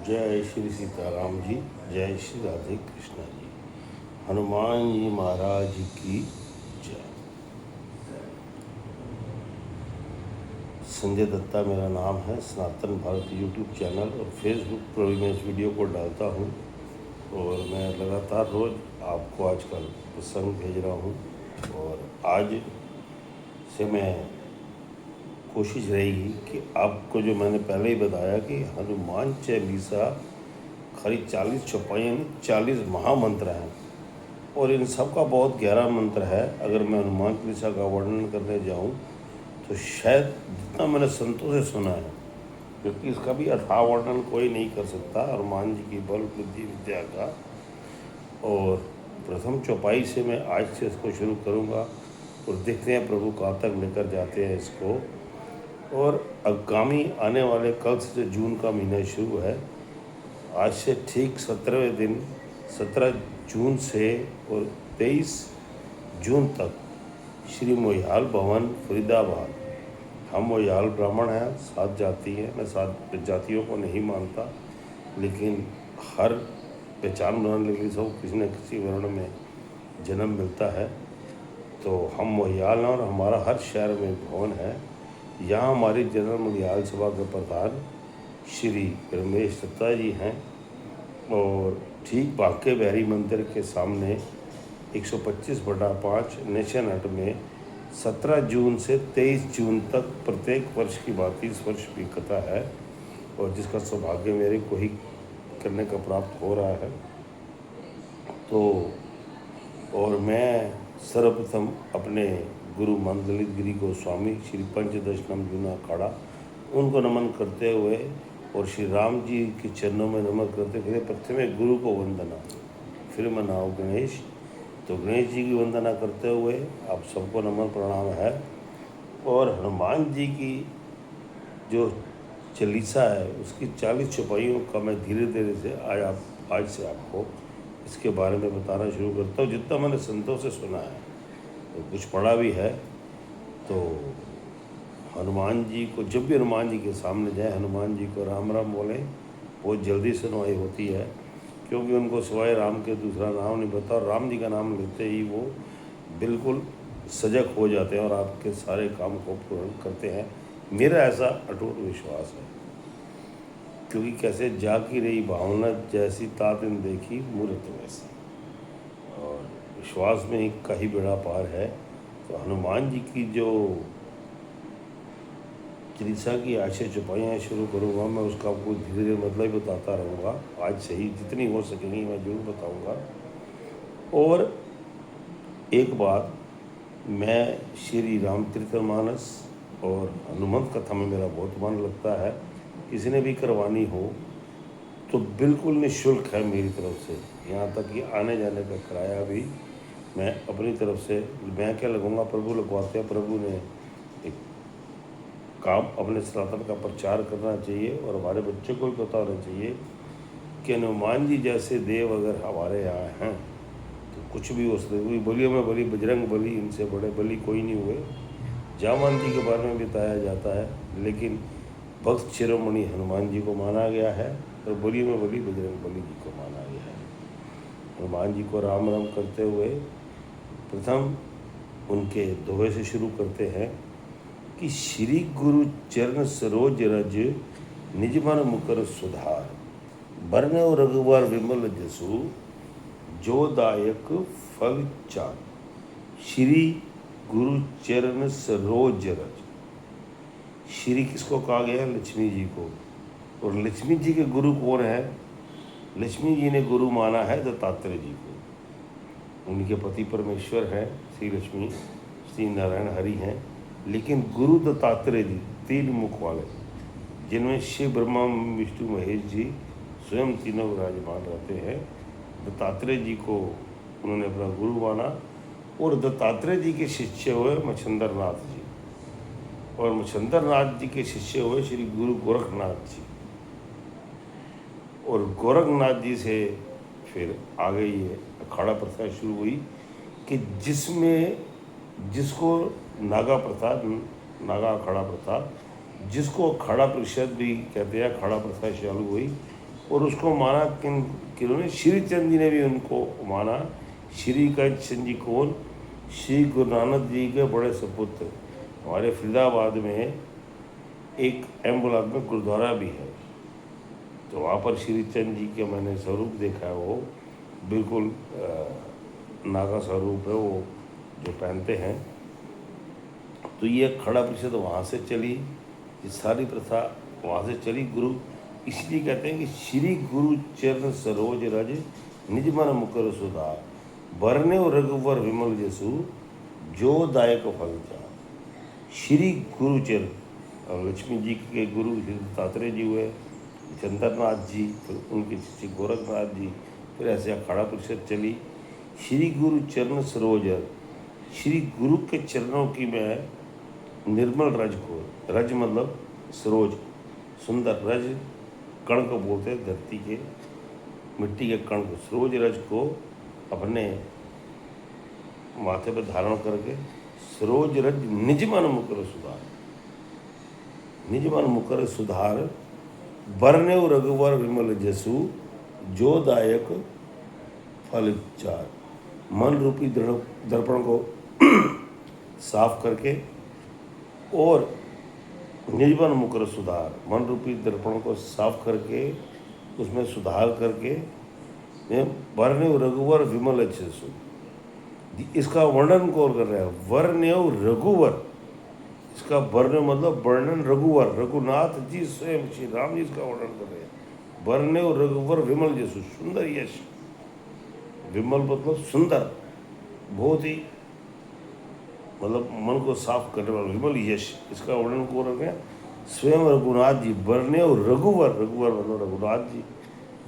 जय श्री सीताराम जी, जय श्री राधे कृष्णा जी, हनुमान जी महाराज की जय। संजय दत्ता मेरा नाम है। सनातन भारत यूट्यूब चैनल और फेसबुक पर भी मैं इस वीडियो को डालता हूँ और मैं लगातार रोज़ आपको आजकल प्रसंग भेज रहा हूँ। और आज से मैं कोशिश रहेगी कि आपको जो मैंने पहले ही बताया कि हनुमान चालीसा खाली 40 चौपाइयाँ नहीं, 40 महामंत्र हैं और इन सब का बहुत गहरा मंत्र है। अगर मैं हनुमान चालीसा का वर्णन करने जाऊँ तो शायद जितना मैंने संतों से सुना है, क्योंकि इसका भी अथाह वर्णन कोई नहीं कर सकता हनुमान जी की बल बुद्धि विद्या का। और प्रथम चौपाई से मैं आज से इसको शुरू करूँगा और देखते हैं प्रभु कहाँ तक लेकर जाते हैं इसको। और आगामी आने वाले कल से जून का महीना शुरू है। आज से ठीक 17वें दिन 17 जून से और 23 जून तक श्री मोहियाल भवन फरीदाबाद, हम मोहियाल ब्राह्मण हैं, 7 जाति हैं। मैं 7 जातियों को नहीं मानता, लेकिन हर पहचान बनाने के लिए सब किसी न किसी वर्ण में जन्म मिलता है। तो हम मोहियाल हैं और हमारा हर शहर में भवन है। यहाँ हमारी जनरल मोहियाल सभा के प्रधान श्री रमेश दत्ता जी हैं और ठीक बांके बिहारी मंदिर के सामने 125/5 नेशन हट में 17 जून से 23 जून तक प्रत्येक वर्ष की भांति इस वर्ष भी कथा है और जिसका सौभाग्य मेरे को ही करने का प्राप्त हो रहा है। तो और मैं सर्वप्रथम अपने गुरु मंदलित गिरी गोस्वामी श्री पंचदशनम जूना अखाड़ा उनको नमन करते हुए और श्री राम जी के चरणों में नमन करते हुए प्रथम गुरु को वंदना, फिर मनाओ गणेश। तो गणेश जी की वंदना करते हुए आप सबको नमन प्रणाम है। और हनुमान जी की जो चालीसा है उसकी 40 चौपाइयों का मैं धीरे धीरे से आज से आपको इसके बारे में बताना शुरू करता हूँ, जितना मैंने संतों से सुना है तो कुछ पढ़ा भी है। तो हनुमान जी को जब भी हनुमान जी के सामने जाए, हनुमान जी को राम राम बोलें, बहुत जल्दी सुनवाई होती है, क्योंकि उनको सिवाय राम के दूसरा नाम नहीं पता। और राम जी का नाम लेते ही वो बिल्कुल सजग हो जाते हैं और आपके सारे काम को पूर्ण करते हैं। मेरा ऐसा अटूट विश्वास है, क्योंकि कैसे जाकी रही भावना जैसी तातिन देखी मूर्त वैसी, और विश्वास में ही का ही बेड़ा पार है। तो हनुमान जी की जो चालीसा की आज से चौपाइयाँ शुरू करूँगा, मैं उसका आपको धीरे धीरे मतलब ही बताता रहूँगा। आज से ही जितनी हो सकेंगी मैं जरूर बताऊँगा। और एक बात, मैं श्री रामचरितमानस और हनुमंत कथा में मेरा बहुत मन लगता है। किसी ने भी करवानी हो तो बिल्कुल निःशुल्क है मेरी तरफ से, यहाँ तक कि आने जाने का किराया भी मैं अपनी तरफ से, मैं क्या लगूँगा, प्रभु लगवाते हैं। प्रभु ने एक काम अपने सनातन का प्रचार करना चाहिए और हमारे बच्चों को भी पता होना चाहिए कि हनुमान जी जैसे देव अगर हमारे यहाँ हैं तो कुछ भी हो सकता है। बलियों में बलि बजरंग बली, इनसे बड़े बलि कोई नहीं हुए। जामवंत जी के बारे में बताया जाता है, लेकिन भक्त शिरोमणि हनुमान जी को माना गया है और बलियों में बलि बजरंग बली जी को माना गया है। हनुमान जी को राम राम करते हुए प्रथम उनके दोहे से शुरू करते हैं कि श्री गुरु चरण सरोज रज निज मन मुकर सुधार, बरनौ रघुवर विमल जसु जो दायक फल चार। श्री गुरु चरण सरोज रज, श्री किसको कहा गया? लक्ष्मी जी को। और लक्ष्मी जी के गुरु कौन है? लक्ष्मी जी ने गुरु माना है दत्तात्रेय जी को। उनके पति परमेश्वर हैं, श्री लक्ष्मी श्री नारायण हरि हैं, लेकिन गुरु दत्तात्रेय जी 3 मुख वाले, जिनमें शिव ब्रह्मा विष्णु महेश जी स्वयं तीनों विराजमान रहते हैं। दत्तात्रेय जी को उन्होंने अपना गुरु माना और दत्तात्रेय जी के शिष्य हुए मच्छिंद्र नाथ जी, और मच्छिंद्र नाथ जी के शिष्य हुए श्री गुरु गोरखनाथ जी। और गोरखनाथ जी से फिर आगे ये अखाड़ा प्रथा शुरू हुई कि जिसको नागा प्रथा, नागा अखाड़ा प्रथा, जिसको अखाड़ा परिषद भी कहते हैं, अखाड़ा प्रथा चालू हुई। और उसको माना किन्होंने? श्री चंद जी ने भी उनको माना। श्री चंद जी कौन? श्री गुरु नानक जी के बड़े सपुत्र। हमारे फरीदाबाद में एक एम ब्लॉक में गुरुद्वारा भी है, तो वहाँ पर श्री चंद जी के मैंने स्वरूप देखा है। वो बिल्कुल नागा स्वरूप है वो जो पहनते हैं। तो ये खड़ा प्रतिशत वहाँ से चली, ये सारी प्रथा वहाँ से चली। गुरु इसलिए कहते हैं कि श्री गुरु चरण सरोज रज निज मन मुकर सुधार, बरने रघुवर विमल जसु जो दायक फल जा। श्री गुरु चरण, लक्ष्मी जी के गुरु दत्तात्रेय जी हुए, चंद्रनाथ जी, फिर उनके शिष्य गोरखनाथ जी, फिर ऐसे अखाड़ा परिषद चली। श्री गुरु चरण सरोज, श्री गुरु के चरणों की मैं निर्मल रज को, रज मतलब सरोज, सुंदर रज, कण को बोलते हैं, धरती के मिट्टी के कण को, सरोज रज को अपने माथे पर धारण करके सरोज रज निज मन मुकर सुधार, निज मन मुकर सुधार, बरने रघुवर विमल जसु जो दायक फल चार। मन रूपी दर्पण को साफ करके और निज मन मुकर सुधार, मन रूपी दर्पण को साफ करके उसमें सुधार करके बरने रघुवर विमल जसु, इसका वर्णन कौन कर रहा है? वर्ण्यव रघुवर, इसका वर्ण मतलब वर्णन रघुवर, रघुनाथ जी स्वयं श्री राम जी इसका वर्णन कर रहे हैं। वर्ण्यव रघुवर विमल जसु, सुंदर यश, विमल मतलब सुंदर, बहुत ही मतलब मन को साफ करने वाला विमल यश, इसका वर्णन कौन कर रहे हैं? स्वयं रघुनाथ जी। वर्ण्यव रघुवर, रघुवर मतलब रघुनाथ जी,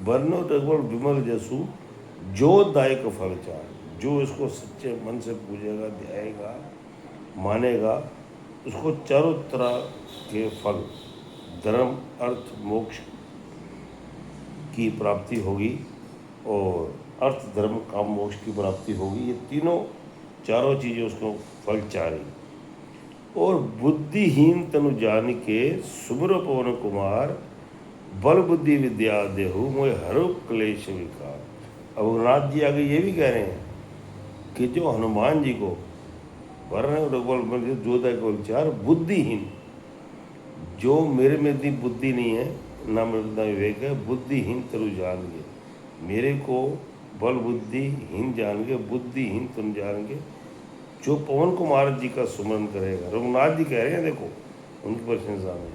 वर्ण्यव रघुवर विमल जसु जो दायक फल चार, जो इसको सच्चे मन से पूजेगा, ध्याएगा, मानेगा, उसको चारों तरह के फल, धर्म अर्थ मोक्ष की प्राप्ति होगी और अर्थ धर्म काम मोक्ष की प्राप्ति होगी। ये तीनों चारों चीज़ें उसको फल चारी। और बुद्धिहीन तनु जान के सुब्र पवन कुमार, बल बुद्धि विद्या देहु मोय हरो क्लेश विकार। अब रघुनाथ जी आगे ये भी कह रहे हैं कि जो हनुमान जी को वर्ण रघुवर जोधा को विचार, बुद्धिहीन, जो मेरे में इतनी बुद्धि नहीं है, ना मेरे इतना विवेक है, बुद्धिहीन तरु जान के, मेरे को बल बुद्धिहीन जान के, बुद्धिहीन तुम जान के, जो पवन कुमार जी का सुमरन करेगा। रघुनाथ जी कह रहे हैं, देखो उनकी प्रशंसा में,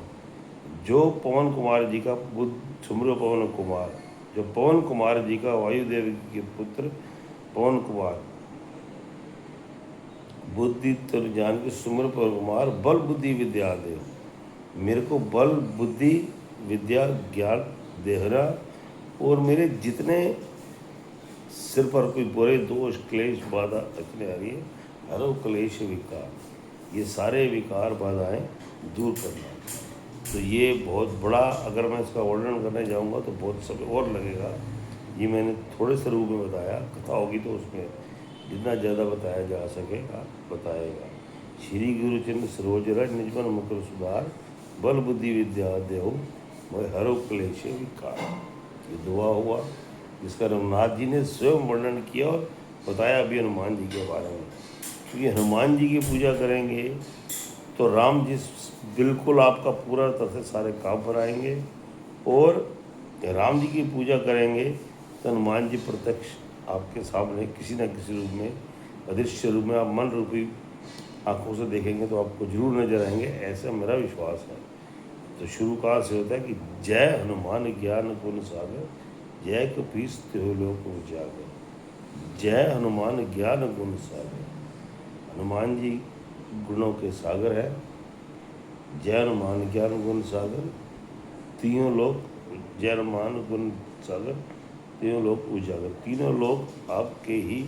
जो पवन कुमार जी का बुद्ध सुमरो पवन कुमार, जो पवन कुमार जी का वायुदेव के पुत्र पवन कुमार, बुद्धि तर जान के सुमर पवन कुमार, बल बुद्धि विद्या दे, मेरे को बल बुद्धि विद्या ज्ञान देहरा, और मेरे जितने सिर पर कोई बुरे दोष क्लेश बाधा रखने आ रही है, हरो क्लेश विकार, ये सारे विकार बाधाएं दूर करना। तो ये बहुत बड़ा, अगर मैं इसका वर्णन करने जाऊंगा तो बहुत समय और लगेगा। ये मैंने थोड़े से रूप में बताया, कथा होगी तो उसमें जितना ज़्यादा बताया जा सकेगा बताएगा। श्री गुरुचंद्र सरोज रज निज मन मुकुर सुधार, बल बुद्धि विद्या देहु मोय हरो क्लेश विकार। ये दुआ हुआ जिसका रघुनाथ जी ने स्वयं वर्णन किया और बताया अभी हनुमान जी के बारे में। क्योंकि हनुमान जी की पूजा करेंगे तो राम जी बिल्कुल आपका पूरा तरह से सारे काम बनाएंगे, और राम जी की पूजा करेंगे तो हनुमान जी प्रत्यक्ष आपके सामने किसी न किसी रूप में, अदृश्य रूप में, आप मन रूपी आंखों से देखेंगे तो आपको जरूर नजर आएंगे, ऐसा मेरा विश्वास है। तो शुरू काल से होता है कि जय हनुमान ज्ञान गुण सागर, जय कपीस त्यों लोक उजागर। जय हनुमान ज्ञान गुण सागर, हनुमान जी गुणों के सागर है। जय हनुमान ज्ञान गुण सागर, तीनों लोग, जय हनुमान गुण सागर, तीनों लोग उजागर। तीनों लोग आपके ही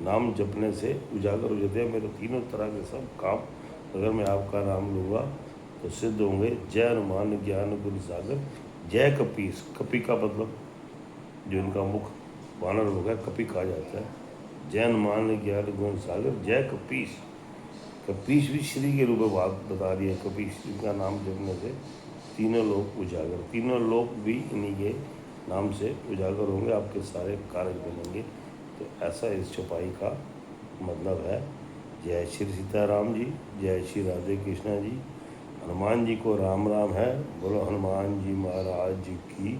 नाम जपने से उजागर हो जाते हैं। मेरे तीनों तरह के सब काम अगर मैं आपका नाम लूँगा तो सिद्ध होंगे। जय हनुमान ज्ञान गुण सागर, जय कपीस, कपी का मतलब जो इनका मुख वानर हो गया, कपी कहा जाता है। जय हनुमान ज्ञान गुण सागर, जय कपीस। कपीस भी श्री के रूप में बात बता रही है। कपीस इनका नाम जपने से तीनों लोग उजागर, तीनों लोग भी इन्हीं के नाम से उजागर होंगे, आपके सारे कार्य बनेंगे। तो ऐसा इस चौपाई का मतलब है। जय श्री सीताराम जी, जय श्री राधे कृष्णा जी। हनुमान जी को राम राम है। बोलो हनुमान जी महाराज जी की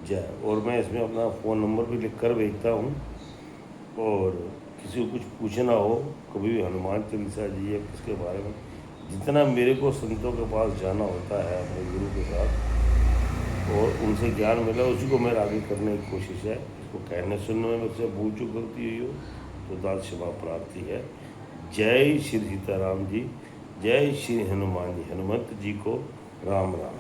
जय। और मैं इसमें अपना फ़ोन नंबर भी लिख कर भेजता हूँ, और किसी को कुछ पूछना हो कभी भी हनुमान चालीसा जी या किसके बारे में, जितना मेरे को संतों के पास जाना होता है अपने गुरु के साथ और उनसे ज्ञान मिला, उसी को मेरा आगे करने की कोशिश है। इसको कहने सुनने में मुझसे भूल चूक गलती हुई हो तो दास क्षमा प्रार्थी है। जय श्री सीताराम जी, जय श्री हनुमान जी, हनुमंत जी को राम राम।